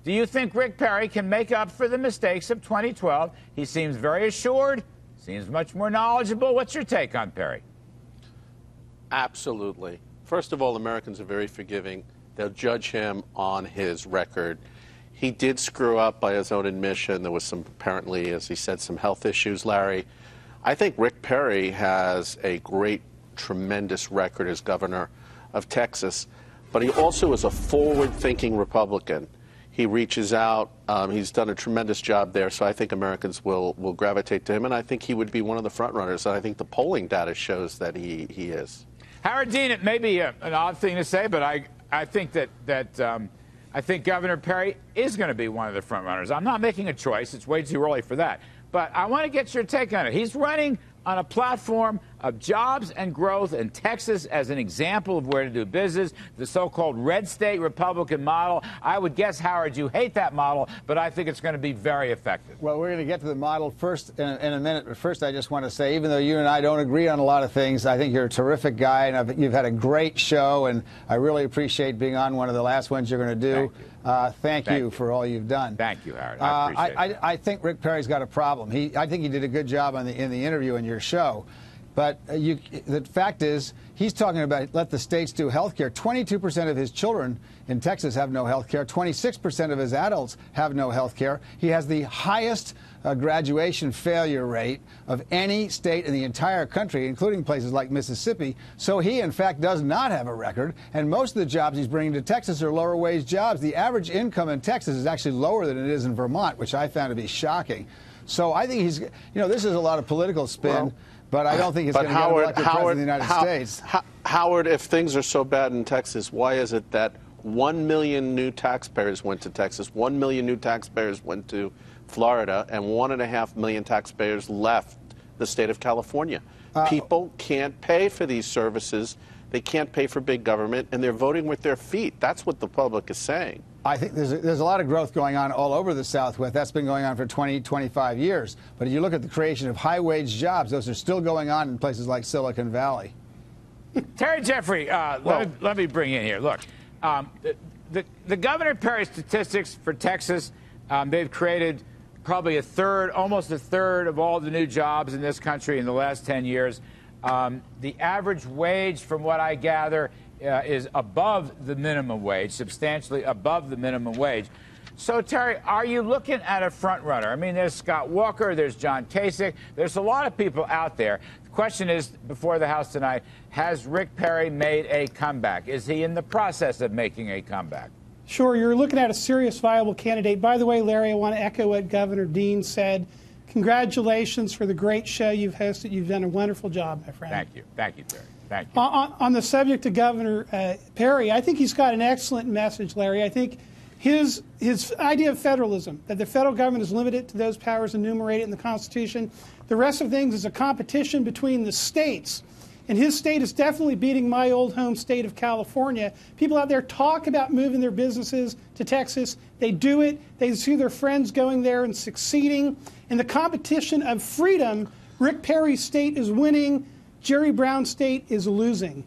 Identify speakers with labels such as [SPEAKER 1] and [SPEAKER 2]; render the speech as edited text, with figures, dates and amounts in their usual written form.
[SPEAKER 1] Do you think Rick Perry can make up for the mistakes of 2012? He seems very assured, seems much more knowledgeable. What's your take on Perry?
[SPEAKER 2] Absolutely. First of all, Americans are very forgiving. They'll judge him on his record. He did screw up by his own admission. There was some, apparently, as he said, some health issues, Larry. I think Rick Perry has a great, tremendous record as governor of Texas, but he also is a forward-thinking Republican. He reaches out. He's done a tremendous job there, so I think Americans will gravitate to him, and I think he would be one of the front runners, and I think the polling data shows that he is.
[SPEAKER 1] Howard Dean, it may be an odd thing to say, but I think I think Governor Perry is going to be one of the front runners. I'm not making a choice. It's way too early for that. But I want to get your take on it. He's running on a platform of jobs and growth in Texas as an example of where to do business, the so-called red state Republican model. I would guess, Howard, you hate that model, but I think it's going to be very effective.
[SPEAKER 3] Well, we're going to get to the model first in a minute. But first, I just want to say, even though you and I don't agree on a lot of things, I think you're a terrific guy, and you've had a great show, and I really appreciate being on one of the last ones you're going to do. Thank you for all you've done.
[SPEAKER 1] Thank you, Howard. I appreciate it.
[SPEAKER 3] I think Rick Perry's got a problem. I think he did a good job in the interview in your show. But the fact is, he's talking about let the states do health care. 22% of his children in Texas have no health care. 26% of his adults have no health care. He has the highest graduation failure rate of any state in the entire country, including places like Mississippi. So he, in fact, does not have a record. And most of the jobs he's bringing to Texas are lower wage jobs. The average income in Texas is actually lower than it is in Vermont, which I found to be shocking. So I think he's, this is a lot of political spin.
[SPEAKER 2] Well,
[SPEAKER 3] but I don't think it's going to get elected president of the United States.
[SPEAKER 2] Howard, if things are so bad in Texas, why is it that 1 million new taxpayers went to Texas, 1 million new taxpayers went to Florida, and 1.5 million taxpayers left the state of California? People can't pay for these services. They can't pay for big government, and they're voting with their feet. That's what the public is saying.
[SPEAKER 3] I think there's a lot of growth going on all over the Southwest. That's been going on for 20, 25 years. But if you look at the creation of high-wage jobs, those are still going on in places like Silicon Valley.
[SPEAKER 1] Terry Jeffrey, let me bring in here. Look, the Governor Perry statistics for Texas, they've created probably almost a third of all the new jobs in this country in the last 10 years. The average wage, from what I gather, is above the minimum wage, substantially above the minimum wage. So, Terry, are you looking at a front runner? I mean, there's Scott Walker, there's John Kasich, there's a lot of people out there. The question is, before the House tonight, has Rick Perry made a comeback? Is he in the process of making a comeback?
[SPEAKER 4] Sure, you're looking at a serious, viable candidate. By the way, Larry, I want to echo what Governor Dean said. Congratulations for the great show you've hosted. You've done a wonderful job, my friend.
[SPEAKER 1] Thank you. Thank you, Terry. Thank you.
[SPEAKER 4] On the subject of Governor Perry, I think he's got an excellent message, Larry. I think his idea of federalism, that the federal government is limited to those powers enumerated in the Constitution. The rest of things is a competition between the states. And his state is definitely beating my old home state of California. People out there talk about moving their businesses to Texas. They do it. They see their friends going there and succeeding. In the competition of freedom, Rick Perry's state is winning. Jerry Brown's state is losing.